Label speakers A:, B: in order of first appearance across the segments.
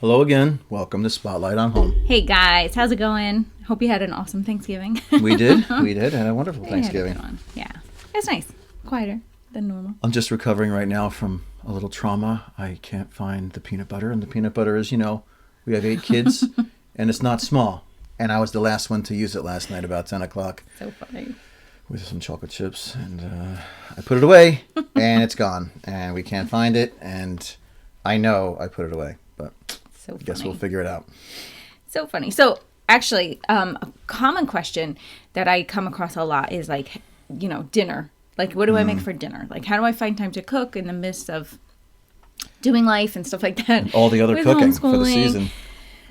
A: Hello again. Welcome to Spotlight on Home.
B: Hey guys, how's it going? Hope you had an awesome Thanksgiving.
A: We did. Had a wonderful Thanksgiving.
B: Had a good one. Yeah, it's nice. Quieter than normal.
A: I'm just recovering right now from a little trauma. I can't find the peanut butter, and the peanut butter is, we have 8 kids, and it's not small. And I was the last one to use it last night about 10 o'clock.
B: So funny.
A: With some chocolate chips, and I put it away, and it's gone, and we can't find it, and I know I put it away, but
B: so
A: I guess we'll figure it out.
B: So funny. So actually, a common question that I come across a lot is like, dinner. Like, what do I make for dinner? Like, how do I find time to cook in the midst of doing life and stuff like that?
A: And all the other cooking for the season.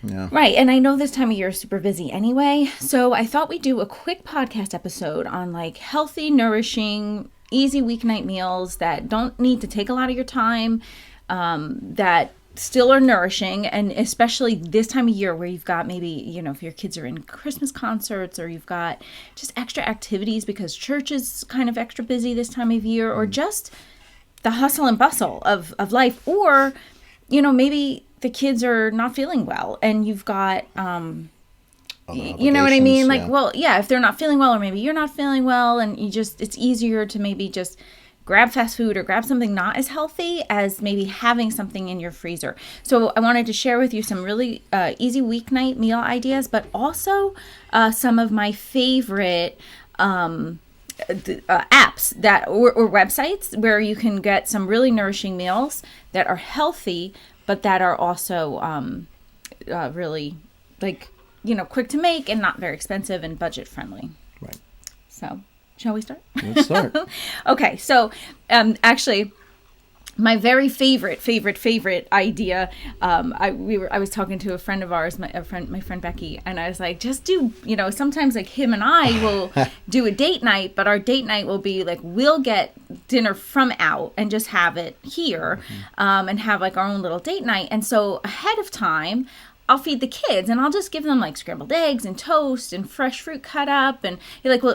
A: Yeah.
B: Right. And I know this time of year is super busy anyway. So I thought we'd do a quick podcast episode on like healthy, nourishing, easy weeknight meals that don't need to take a lot of your time, that still are nourishing. And especially this time of year where you've got maybe, if your kids are in Christmas concerts or you've got just extra activities because church is kind of extra busy this time of year, or just the hustle and bustle of life. Or, maybe the kids are not feeling well and you've got, you know what I mean? Like, if they're not feeling well, or maybe you're not feeling well, and it's easier to maybe just grab fast food or grab something not as healthy as maybe having something in your freezer. So I wanted to share with you some really easy weeknight meal ideas, but also some of my favorite apps that or websites where you can get some really nourishing meals that are healthy, but that are also really quick to make and not very expensive and budget friendly.
A: Right.
B: So, shall we start?
A: Let's start.
B: Okay. So, actually, my very favorite idea. I was talking to a friend of ours, my friend Becky, and I was like, just do, sometimes like him and I will do a date night, but our date night will be like, we'll get dinner from out and just have it here, and have like our own little date night. And so ahead of time, I'll feed the kids and I'll just give them like scrambled eggs and toast and fresh fruit cut up, and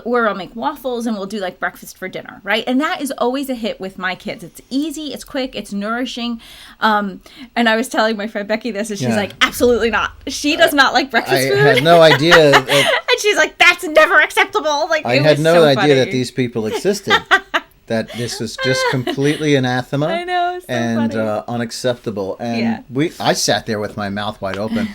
B: or I'll make waffles and we'll do like breakfast for dinner, right? And that is always a hit with my kids. It's easy, it's quick, it's nourishing. And I was telling my friend Becky this, and she's like, absolutely not. She does not like breakfast food.
A: I had no idea.
B: And she's like, that's never acceptable. Like,
A: I had no idea that these people existed. That this was just completely anathema.
B: I know,
A: and
B: funny.
A: Unacceptable. And I sat there with my mouth wide open.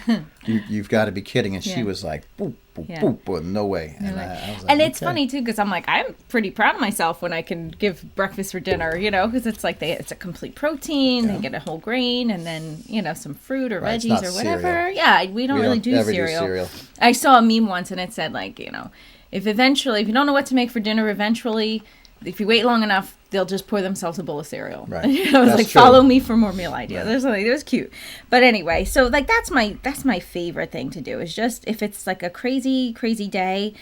A: You've got to be kidding. And she was like, boop, boop, boop, no way. And I was like,
B: and it's funny too, because I'm like, I'm pretty proud of myself when I can give breakfast for dinner, because it's like it's a complete protein. They get a whole grain, and then some fruit or veggies or whatever.
A: Cereal.
B: Yeah, we don't really do cereal. I saw a meme once, and it said like, if you don't know what to make for dinner, eventually, if you wait long enough, they'll just pour themselves a bowl of cereal.
A: Right.
B: I was like, follow me for more meal ideas. Right. It was cute. But anyway, so like that's my favorite thing to do, is just if it's like a crazy, crazy day,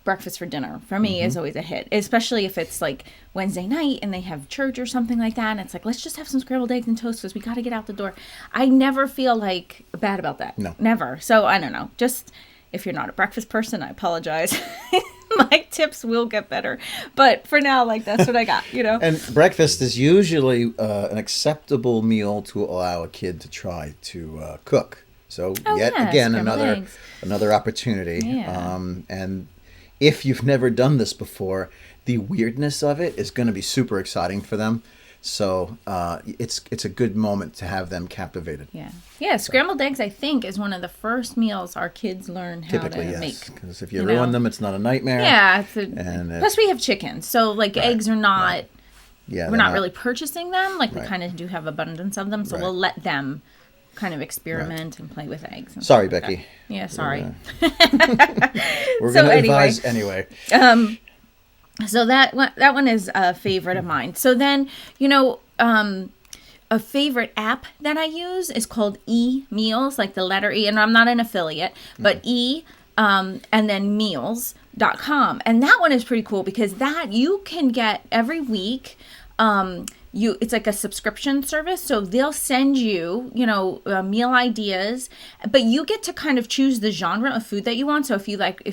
B: breakfast for dinner for me is always a hit, especially if it's like Wednesday night and they have church or something like that. And it's like, let's just have some scrambled eggs and toast because we got to get out the door. I never feel like bad about that.
A: No.
B: Never. So I don't know. Just if you're not a breakfast person, I apologize. My tips will get better, but for now, like that's what I got,
A: And breakfast is usually an acceptable meal to allow a kid to try to cook. So again, another opportunity.
B: Yeah.
A: And if you've never done this before, the weirdness of it is going to be super exciting for them. So it's a good moment to have them captivated.
B: Yeah. Scrambled eggs, I think, is one of the first meals our kids learn how to make.
A: Because if you ruin them, it's not a nightmare.
B: Yeah. Plus, we have chickens, so like eggs are not.
A: Right. Yeah,
B: we're not really purchasing them. Like we
A: Right.
B: kind of do have abundance of them, so we'll let them kind of experiment and play with eggs. And
A: sorry,
B: like
A: Becky.
B: That. Yeah, sorry.
A: We're going to advise anyway.
B: So that one is a favorite of mine. So then, a favorite app that I use is called E-Meals, like the letter E. And I'm not an affiliate, but and then meals.com. And that one is pretty cool because that you can get every week it's like a subscription service, so they'll send you, meal ideas, but you get to kind of choose the genre of food that you want. So if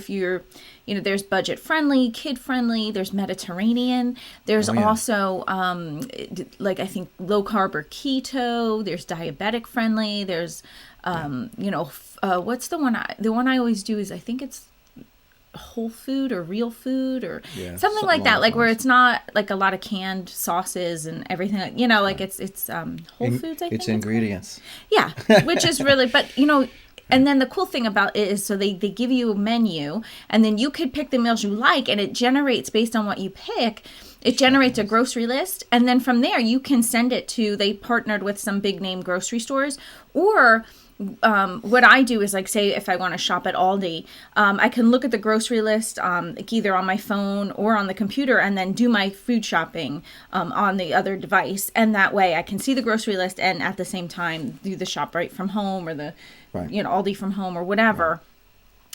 B: you're, there's budget friendly, kid friendly, there's Mediterranean, there's also like I think low carb or keto, there's diabetic friendly, there's what's the one I always do is I think it's whole food or real food or something like that, like where it's not like a lot of canned sauces and everything, it's whole foods, I think
A: it's ingredients.
B: Yeah, which is really, but and then the cool thing about it is, so they give you a menu, and then you could pick the meals you like, and it generates based on what you pick. It generates a grocery list, and then from there you can send it to. They partnered with some big name grocery stores, or what I do is, like, say if I want to shop at Aldi, I can look at the grocery list like either on my phone or on the computer, and then do my food shopping on the other device, and that way I can see the grocery list and at the same time do the shop right from home, or the Aldi from home, or whatever.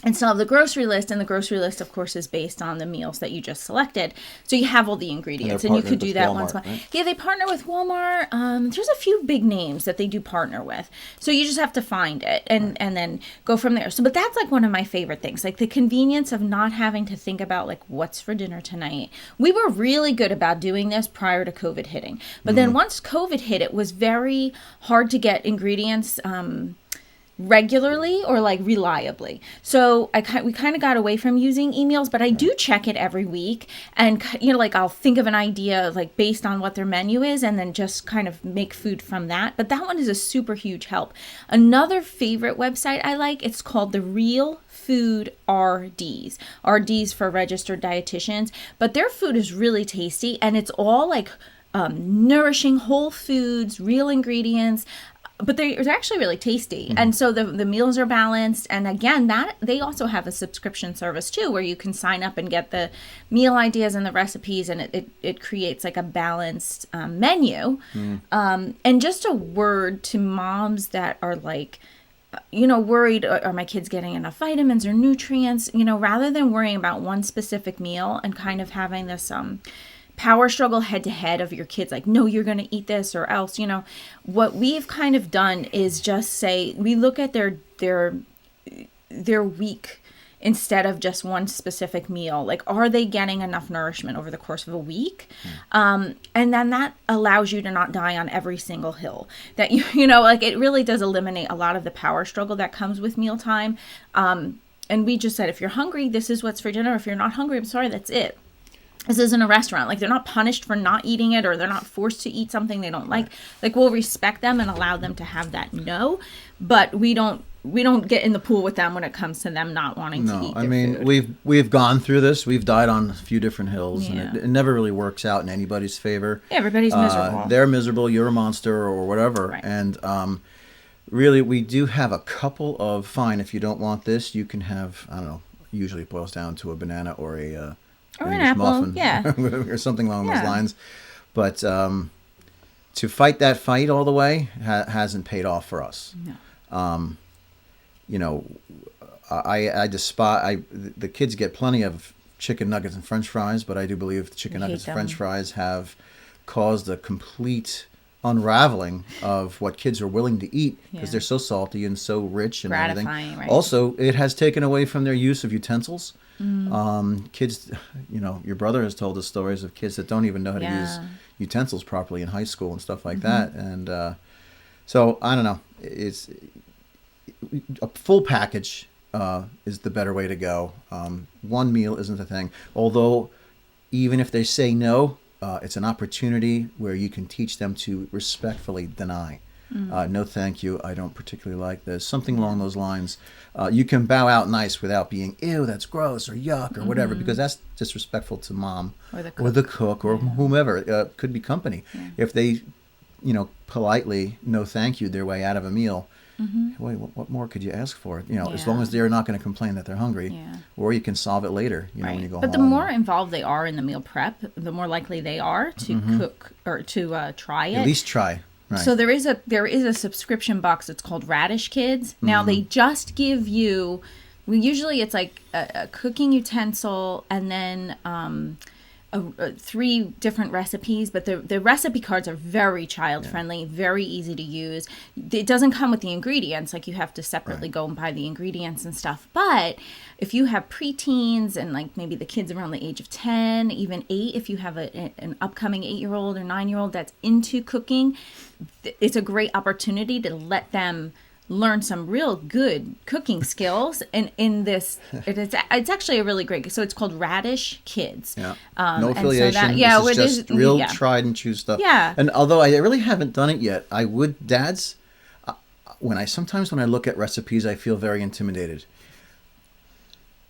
B: And still have the grocery list, and the grocery list, of course, is based on the meals that you just selected. So you have all the ingredients, and you could do that once. Right? Yeah, they partner with Walmart. There's a few big names that they do partner with. So you just have to find it and then go from there. So, but that's like one of my favorite things, like the convenience of not having to think about like what's for dinner tonight. We were really good about doing this prior to COVID hitting, but then once COVID hit, it was very hard to get ingredients regularly or like reliably. So we kind of got away from using emails, but I do check it every week, and like I'll think of an idea like based on what their menu is, and then just kind of make food from that. But that one is a super huge help. Another favorite website I like, it's called the Real Food RDs for registered dietitians, but their food is really tasty, and it's all like nourishing whole foods, real ingredients. But they're actually really tasty. And so the meals are balanced. And again, that they also have a subscription service too, where you can sign up and get the meal ideas and the recipes, and it creates like a balanced menu. And just a word to moms that are like, worried, are my kids getting enough vitamins or nutrients? Rather than worrying about one specific meal and kind of having this power struggle head to head of your kids, like, no, you're going to eat this or else, what we've kind of done is just say, we look at their week instead of just one specific meal. Like, are they getting enough nourishment over the course of a week? And then that allows you to not die on every single hill that like it really does eliminate a lot of the power struggle that comes with mealtime. And we just said, if you're hungry, this is what's for dinner. If you're not hungry, I'm sorry, that's it. This isn't a restaurant. Like, they're not punished for not eating it, or they're not forced to eat something they don't like. Like, we'll respect them and allow them to have that but we don't get in the pool with them when it comes to them not wanting to eat their food.
A: We've gone through this. We've died on a few different hills, and it never really works out in anybody's favor.
B: Yeah, everybody's miserable.
A: They're miserable, you're a monster, or whatever. Right. And really, we do have a couple of, fine, if you don't want this, you can have, I don't know, usually it boils down to a banana or an apple, muffin, or something along those lines. But to fight that fight all the way hasn't paid off for us. No. I despise. The kids get plenty of chicken nuggets and French fries, but I do believe the chicken nuggets and French fries have caused a complete unraveling of what kids are willing to eat, because they're so salty and so rich and
B: gratifying,
A: everything.
B: Right?
A: Also, it has taken away from their use of utensils. Kids, your brother has told us stories of kids that don't even know how to use utensils properly in high school and stuff like that. And so I don't know. It's a full package is the better way to go. One meal isn't the thing. Although, even if they say no, it's an opportunity where you can teach them to respectfully deny. No, thank you. I don't particularly like this. Something along those lines. You can bow out nice without being, ew, that's gross, or yuck, or whatever, because that's disrespectful to mom or the cook or whomever. Could be company. If they, politely, no, thank you, their way out of a meal. Wait, what more could you ask for? As long as they're not going to complain that they're hungry, or you can solve it later. When you go home.
B: But the more involved they are in the meal prep, the more likely they are to cook or to try it.
A: At least try. Right.
B: So there is a subscription box. It's called Radish Kids. Now they just give you. Usually it's like a cooking utensil, and then 3 different recipes, but the recipe cards are very child friendly, very easy to use. It doesn't come with the ingredients, like you have to separately go and buy the ingredients and stuff. But if you have preteens and like maybe the kids around the age of 10, even 8, if you have an upcoming 8-year-old or 9-year-old that's into cooking, it's a great opportunity to let them learn some real good cooking skills. And in this, it's actually a really great, so it's called Radish Kids.
A: Yeah. No affiliation.
B: So
A: this is just real tried and true stuff.
B: Yeah.
A: And although I really haven't done it yet, I would, dads, when I look at recipes, I feel very intimidated.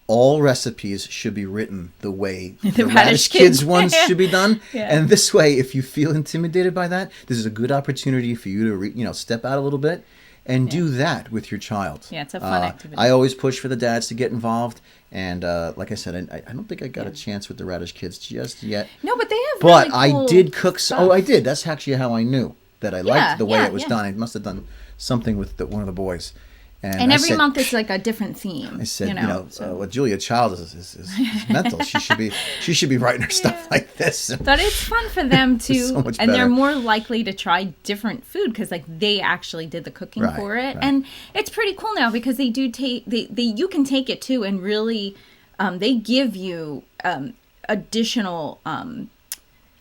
A: All recipes should be written the way the Radish Kids ones should be done. Yeah. And this way, if you feel intimidated by that, this is a good opportunity for you to step out a little bit and do that with your child.
B: Yeah, it's a fun activity.
A: I always push for the dads to get involved. And like I said, I don't think I got a chance with the Radish Kids just yet.
B: No, but they have really cool
A: I did cook.
B: stuff.
A: I did. That's actually how I knew that I liked the way it was done. I must have done something with one of the boys.
B: And every month it's like a different theme.
A: I said, well, Julia Child is mental. She should be writing her stuff like this.
B: But it's fun for them to,
A: so much
B: and
A: better.
B: they're more likely to try different food because like they actually did the cooking for it, and it's pretty cool now because they do take you can take it too and really, they give you additional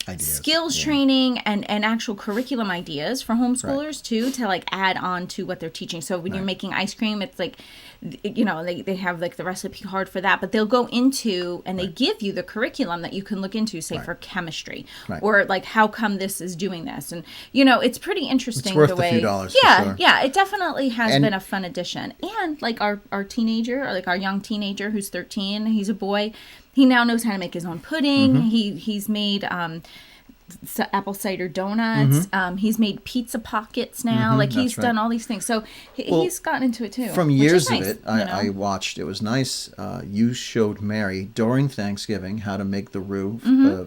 B: ideas. Skills training and actual curriculum ideas for homeschoolers too, to like add on to what they're teaching. So when you're making ice cream, it's like, they have like the recipe card for that, but they'll go into and they give you the curriculum that you can look into, say for chemistry or like how come this is doing this, and it's pretty interesting.
A: It's worth
B: the way,
A: a few dollars.
B: Yeah,
A: for sure.
B: Yeah, it definitely has been a fun addition. And like our teenager, or like our young teenager who's 13, he's a boy. He now knows how to make his own pudding. Mm-hmm. He's made apple cider donuts. Mm-hmm. He's made pizza pockets now. Mm-hmm, like he's done all these things. So he's gotten into it too.
A: From years of it, I watched. It was nice. You showed Mary during Thanksgiving how to make the roux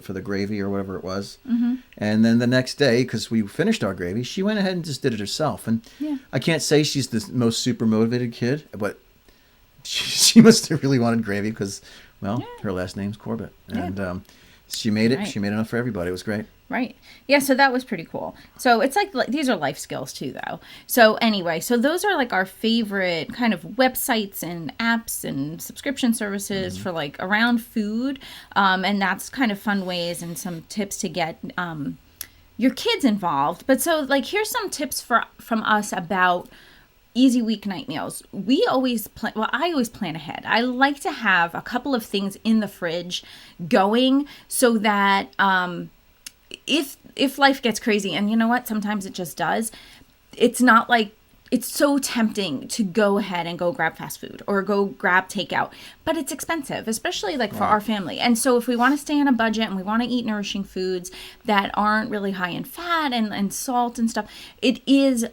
A: for the gravy or whatever it was. Mm-hmm. And then the next day, because we finished our gravy, she went ahead and just did it herself. And I can't say she's the most super motivated kid, but she must have really wanted gravy because, her last name's Corbett. And she made it. Right. She made enough for everybody. It was great.
B: Right. Yeah, so that was pretty cool. So it's like these are life skills too, though. So anyway, so those are like our favorite kind of websites and apps and subscription services for like around food. And that's kind of fun ways and some tips to get your kids involved. But so like here's some tips from us about easy weeknight meals. I always plan ahead. I like to have a couple of things in the fridge going so that if life gets crazy, and you know what, sometimes it just does, it's not like it's so tempting to go ahead and go grab fast food or go grab takeout, but it's expensive, especially like for our family. And so if we want to stay on a budget and we want to eat nourishing foods that aren't really high in fat and salt and stuff, it is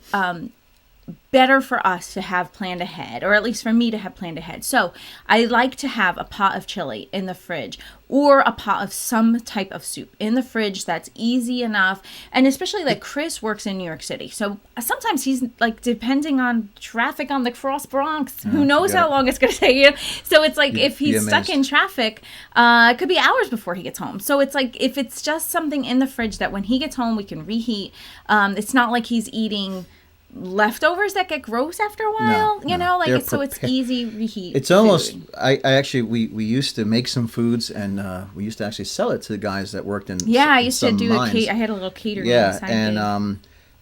B: better for us to have planned ahead, or at least for me to have planned ahead. So I like to have a pot of chili in the fridge or a pot of some type of soup in the fridge that's easy enough. And especially like Chris works in New York City. So sometimes he's like, depending on traffic on the Cross Bronx, who knows how long it's going to take you. So it's like if he's stuck in traffic, it could be hours before he gets home. So it's like if it's just something in the fridge that when he gets home, we can reheat. It's not like he's eating leftovers that get gross after a while, so it's easy reheat.
A: It's almost food. I actually we used to make some foods and we used to actually sell it to the guys that worked in
B: I used to do I had a little catering
A: and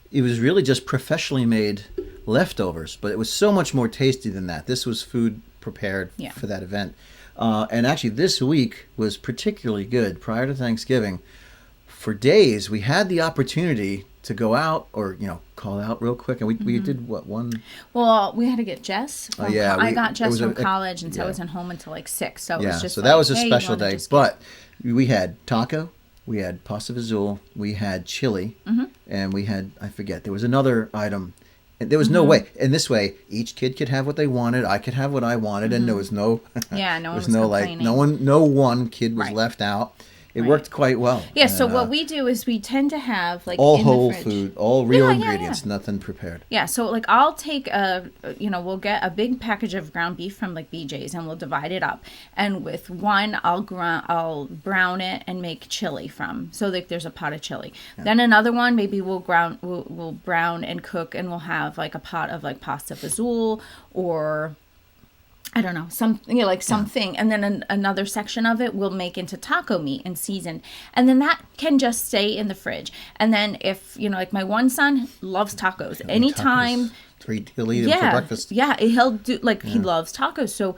A: it was really just professionally made leftovers, but it was so much more tasty than that. This was food prepared for that event, and actually this week was particularly good. Prior to Thanksgiving, for days we had the opportunity to go out or call out real quick, and we did one.
B: Well, we had to get Jess. I got Jess from college, and so I wasn't home until like 6. So it was just
A: that was a special day. But we had taco, we had pasta vazul, we had chili, and we had there was another item. And there was no way. And this way, each kid could have what they wanted. I could have what I wanted, and there was no.
B: No one was
A: no
B: complaining.
A: no one kid was left out. it worked quite well.
B: Yeah, so what we do is we tend to have like
A: all
B: in
A: whole
B: the fridge,
A: food, all real ingredients, nothing prepared.
B: Yeah, so like I'll take we'll get a big package of ground beef from like BJ's and we'll divide it up. And with one, I'll brown it and make chili from. So like there's a pot of chili. Yeah. Then another one, maybe we'll brown and cook, and we'll have like a pot of like pasta fazool or I don't know, something. And then another section of it we'll make into taco meat and season. And then that can just stay in the fridge. And then if, like my one son loves tacos. Anytime.
A: He'll eat them for breakfast.
B: Yeah, he'll do, he loves tacos. So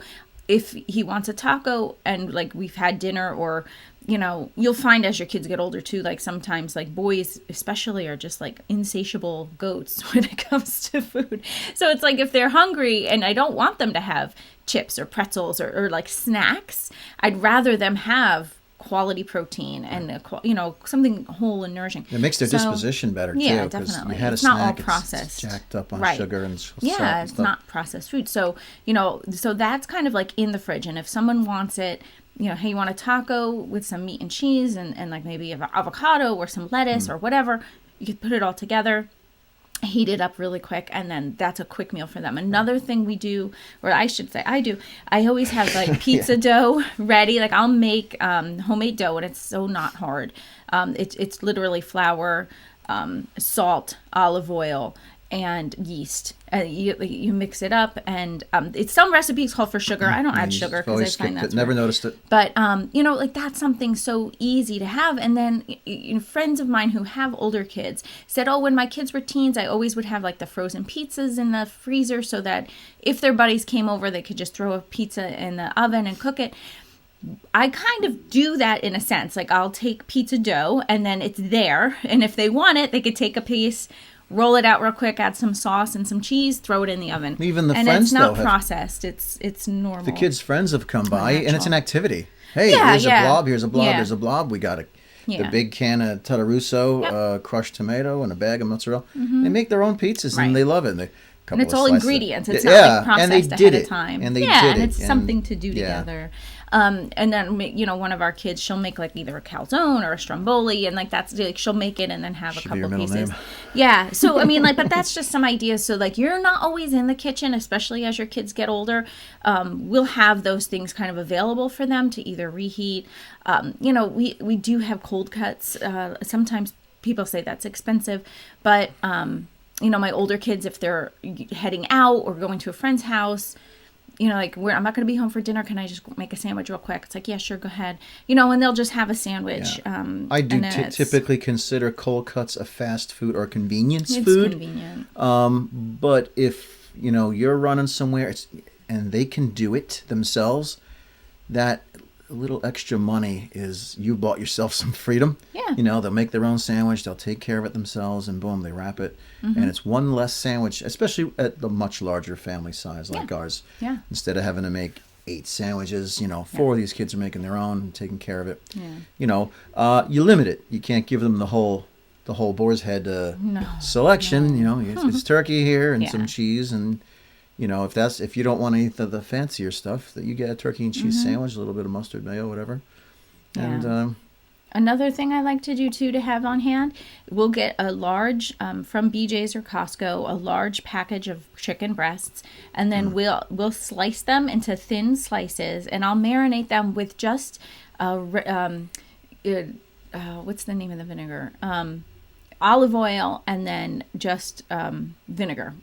B: if he wants a taco and like we've had dinner or, you'll find as your kids get older too, like sometimes like boys especially are just like insatiable goats when it comes to food. So it's like if they're hungry and I don't want them to have chips or pretzels or like snacks, I'd rather them have quality protein and something whole and nourishing.
A: It makes their disposition better too.
B: Yeah, definitely.
A: You had
B: it's
A: a snack,
B: not all processed.
A: It's jacked up on sugar and salt.
B: Yeah, it's not processed food. So so that's kind of like in the fridge. And if someone wants it, hey, you want a taco with some meat and cheese and like maybe avocado or some lettuce or whatever, you could put it all together, heat it up really quick, and then that's a quick meal for them. Another thing we do, or I should say I do, I always have like pizza dough ready. Like I'll make homemade dough, and it's so not hard. It's literally flour, salt, olive oil, and yeast. You mix it up, and it's some recipes call for sugar. I don't add sugar because I find that's
A: never noticed it.
B: But like that's something so easy to have. And then friends of mine who have older kids said, oh, when my kids were teens, I always would have like the frozen pizzas in the freezer so that if their buddies came over, they could just throw a pizza in the oven and cook it. I kind of do that in a sense. Like I'll take pizza dough and then it's there, and if they want it, they could take a piece, roll it out real quick, add some sauce and some cheese, throw it in the oven.
A: Even the
B: and
A: friends,
B: it's not processed. It's normal.
A: The kids' friends have come by, and it's an activity. Hey, here's a blob, here's a blob, here's a blob. We got the big can of Tatarusso, crushed tomato, and a bag of mozzarella. Mm-hmm. They make their own pizzas, and they love it.
B: And it's all ingredients. It's not like processed ahead of time.
A: And they did it.
B: And it's something to do together. And then, one of our kids, she'll make like either a calzone or a stromboli, and like that's like she'll make it and then have a couple pieces. Name. Yeah. So I mean, like, but that's just some ideas. So like, you're not always in the kitchen, especially as your kids get older. We'll have those things kind of available for them to either reheat. We do have cold cuts. Sometimes people say that's expensive, but my older kids, if they're heading out or going to a friend's house, like I'm not going to be home for dinner. Can I just make a sandwich real quick? It's like, yeah, sure, go ahead. And they'll just have a sandwich. Yeah.
A: I do typically consider cold cuts a fast food or convenience food.
B: It's convenient.
A: But if, you're running somewhere and they can do it themselves, that little extra money is you bought yourself some freedom.
B: Yeah.
A: They'll make their own sandwich. They'll take care of it themselves, and boom, they wrap it. Mm-hmm. And it's one less sandwich, especially at the much larger family size like ours.
B: Yeah.
A: Instead of having to make 8 sandwiches, 4 of these kids are making their own and taking care of it. Yeah. You limit it. You can't give them the whole boar's head selection. No. It's turkey here and some cheese and. If you don't want any of the fancier stuff, that you get a turkey and cheese sandwich, a little bit of mustard, mayo, whatever. Yeah. And
B: another thing I like to do too to have on hand, we'll get a large from BJ's or Costco, a large package of chicken breasts, and then we'll slice them into thin slices, and I'll marinate them with just what's the name of the vinegar? Olive oil, and then just vinegar.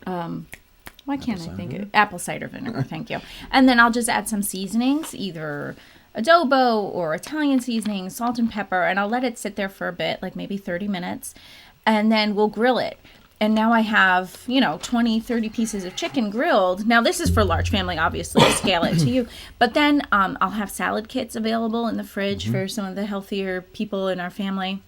B: Why can't I think of apple cider vinegar? Thank you. And then I'll just add some seasonings, either adobo or Italian seasoning, salt and pepper, and I'll let it sit there for a bit, like maybe 30 minutes, and then we'll grill it. And now I have, 20, 30 pieces of chicken grilled. Now this is for large family, obviously, scale it to you. But then I'll have salad kits available in the fridge for some of the healthier people in our family.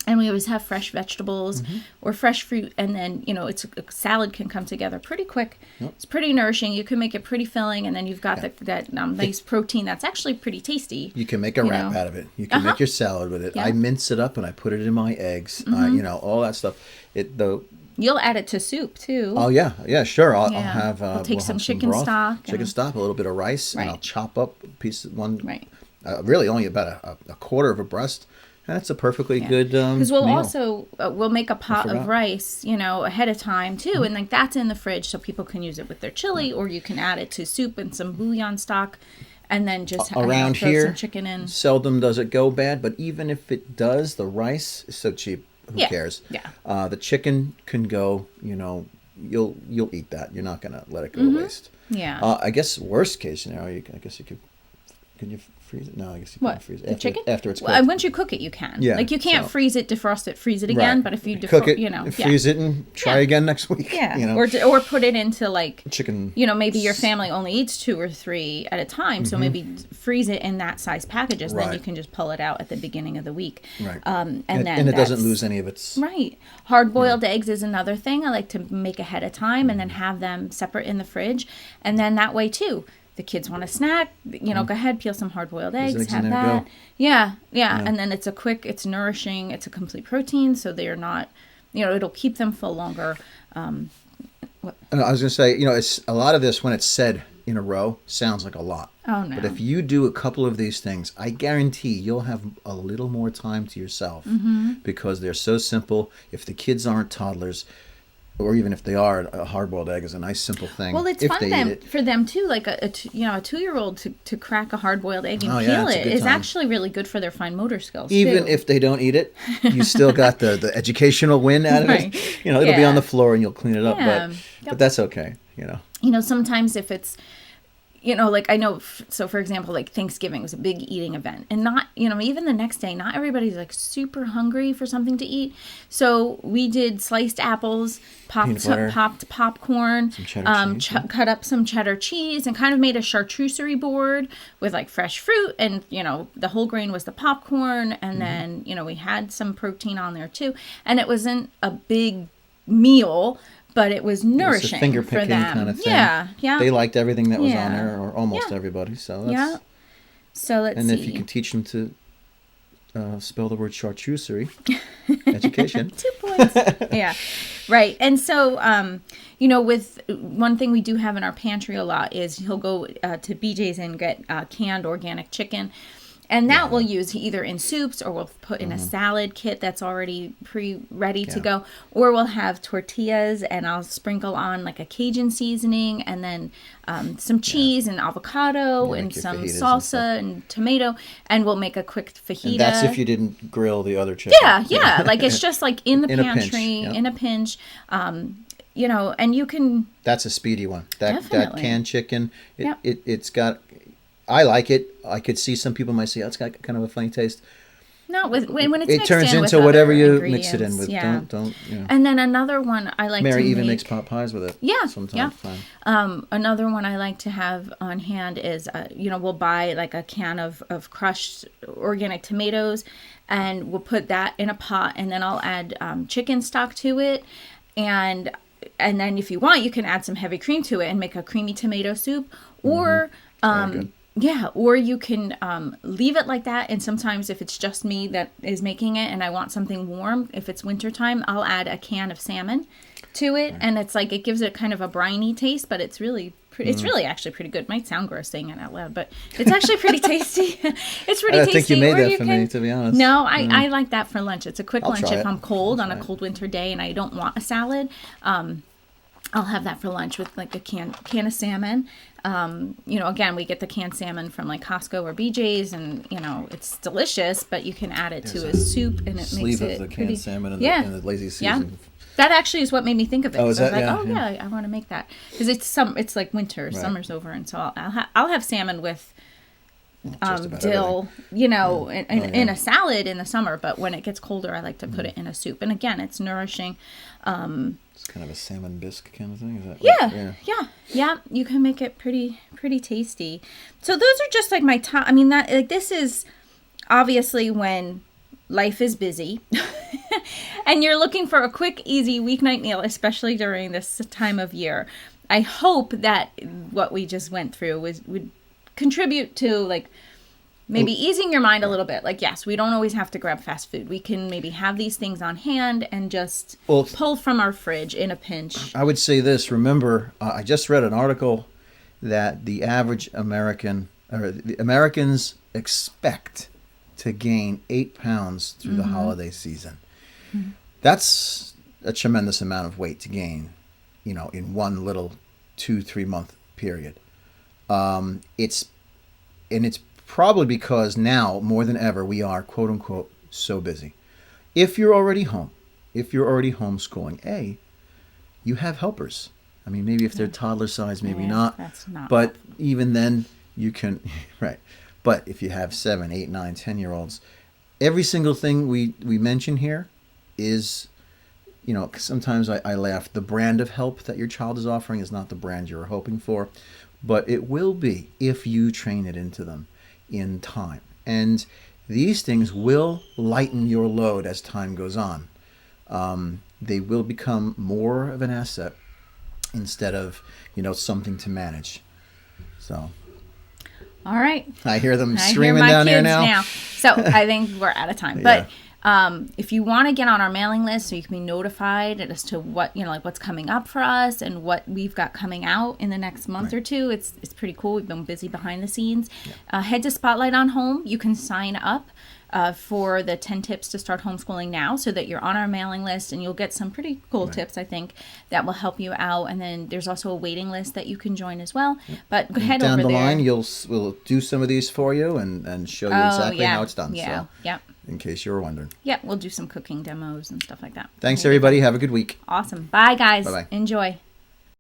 B: And we always have fresh vegetables or fresh fruit. And then, a salad can come together pretty quick. Yep. It's pretty nourishing. You can make it pretty filling. And then you've got that nice protein that's actually pretty tasty.
A: You can make a wrap out of it. You can make your salad with it. Yeah. I mince it up and I put it in my eggs. All that stuff.
B: You'll add it to soup, too.
A: Oh, yeah. Yeah, sure. I'll have...
B: We'll take some chicken stock.
A: Chicken stock, a little bit of rice. Right. And I'll chop up a piece of one...
B: Right.
A: really only about a quarter of a breast. That's a perfectly good
B: because we'll
A: meal.
B: also we'll make a pot of rice, ahead of time too, and like that's in the fridge so people can use it with their chili, or you can add it to soup and some bouillon stock, and then just
A: around
B: throw
A: here
B: some chicken in.
A: Seldom does it go bad, but even if it does, the rice is so cheap. Who cares?
B: Yeah.
A: The chicken can go. You'll eat that. You're not gonna let it go to waste.
B: Yeah.
A: I guess worst case scenario, I guess you could. Can you freeze it? No, I guess you can't freeze it.
B: The chicken?
A: After it's cooked.
B: Well, once you cook it, you can.
A: Yeah.
B: Like you can't freeze it, defrost it, freeze it again.
A: Right.
B: But if you
A: cook it, freeze it, and try again next week.
B: Yeah. Or put it into like
A: chicken.
B: Maybe your family only eats 2 or 3 at a time, so maybe freeze it in that size packages. Then you can just pull it out at the beginning of the week.
A: Right.
B: And
A: it doesn't lose any of its.
B: Right. Hard boiled eggs is another thing I like to make ahead of time, and then have them separate in the fridge, and then that way too. The kids want a snack, go ahead, peel some hard-boiled eggs, have that. Go. Yeah, and then it's nourishing, it's a complete protein, so they're not, it'll keep them full longer.
A: I was going to say, it's a lot of this when it's said in a row sounds like a lot.
B: Oh, no.
A: But if you do a couple of these things, I guarantee you'll have a little more time to yourself because they're so simple. If the kids aren't toddlers, or even if they are, a hard-boiled egg is a nice, simple thing.
B: Well, it's fun for them too. Like a 2-year-old to crack a hard-boiled egg and peel it is actually really good for their fine motor skills.
A: Even
B: too.
A: If they don't eat it, you still got the educational win out of it. It'll be on the floor and you'll clean it up. But that's okay.
B: Sometimes if it's. Like I know, so for example, like Thanksgiving was a big eating event, and not, even the next day, not everybody's like super hungry for something to eat. So we did sliced apples, popped popcorn, cut up some cheddar cheese, and kind of made a charcuterie board with like fresh fruit, and the whole grain was the popcorn, and then we had some protein on there too, and it wasn't a big meal. But it was nourishing
A: finger
B: for
A: picking
B: them.
A: kind of thing.
B: Yeah.
A: They liked everything that was on there, or almost everybody. So that's,
B: So let's see.
A: And if you can teach them to spell the word charcuterie, education.
B: 2 points. Yeah, right. And so, with one thing we do have in our pantry a lot is he'll go to BJ's and get canned organic chicken. And that we'll use either in soups, or we'll put in a salad kit that's already ready to go. Or we'll have tortillas, and I'll sprinkle on like a Cajun seasoning, and then some cheese and avocado and some salsa and tomato, and we'll make a quick fajita.
A: And that's if you didn't grill the other chicken.
B: Yeah. Like it's just like in the pantry, in a pinch. And you can. That's
A: a speedy one.
B: Definitely.
A: That canned chicken, it's got. I like it. I could see some people might say, it's got kind of a funny taste.
B: No, when it's
A: it
B: mixed
A: turns
B: in
A: into
B: with
A: whatever you
B: ingredients.
A: mix it in with.
B: Yeah.
A: Don't.
B: And then another one I like
A: Mary
B: to
A: even
B: make,
A: makes pot pies with it.
B: Yeah.
A: Sometimes.
B: Another one I like to have on hand is, we'll buy like a can of crushed organic tomatoes, and we'll put that in a pot, and then I'll add chicken stock to it, and then if you want, you can add some heavy cream to it and make a creamy tomato soup, or or you can leave it like that. And sometimes if it's just me that is making it and I want something warm, if it's wintertime, I'll add a can of salmon to it. Right. And it's like, it gives it kind of a briny taste, but it's really it's really actually pretty good. It might sound gross saying it out loud, but it's actually pretty tasty. It's pretty tasty.
A: I think you made that for me, to be honest.
B: No, I like that for lunch. It's a quick lunch if I'm cold on a cold winter day and I don't want a salad. I'll have that for lunch with like a can of salmon. Again, we get the canned salmon from like Costco or BJ's, and it's delicious. But you can add it to a soup, and it makes it
A: of the canned salmon and the lazy Susan.
B: Yeah. That actually is what made me think of it.
A: Oh, is that?
B: I was like, I want to make that because it's like winter, right. Summer's over, and so I'll have salmon with dill, in a salad in the summer. But when it gets colder, I like to put it in a soup, and again, it's nourishing.
A: It's kind of a salmon bisque kind of thing. Is that?
B: Yeah. You can make it pretty tasty. So those are just like my top. I mean, this is obviously when life is busy, and you're looking for a quick, easy weeknight meal, especially during this time of year. I hope that what we just went through would contribute to like maybe easing your mind a little bit. Like, yes, we don't always have to grab fast food. We can maybe have these things on hand and just pull from our fridge in a pinch.
A: I would say this. Remember, I just read an article that the average American, or the Americans expect to gain 8 pounds through the holiday season. That's a tremendous amount of weight to gain, in one little 2-3 month period. It's probably because now more than ever we are, quote unquote, so busy. If you're already home, if you're already homeschooling, you have helpers. I mean, maybe if they're toddler size, maybe not.
B: That's not.
A: But even then, you can, right. But if you have 7, 8, 9, 10-year-olds, every single thing we mention here is, sometimes I laugh. The brand of help that your child is offering is not the brand you're hoping for, but it will be if you train it into them in time. And these things will lighten your load as time goes on. They will become more of an asset instead of, something to manage. So.
B: All right.
A: I hear them screaming down here now.
B: So I think we're out of time.
A: Yeah.
B: But if you want to get on our mailing list so you can be notified as to what, what's coming up for us and what we've got coming out in the next month or two, it's pretty cool. We've been busy behind the scenes. Yeah. Head to Spotlight on Home. You can sign up for the 10 tips to start homeschooling now so that you're on our mailing list, and you'll get some pretty cool tips, I think, that will help you out. And then there's also a waiting list that you can join as well. Yep. But go ahead over there.
A: Down the line, we'll do some of these for you and show you exactly how it's done.
B: Yeah,
A: so,
B: yep.
A: In case you were wondering.
B: Yeah, we'll do some cooking demos and stuff like that.
A: Thanks, everybody. Have a good week.
B: Awesome. Bye, guys.
A: Bye-bye.
B: Enjoy.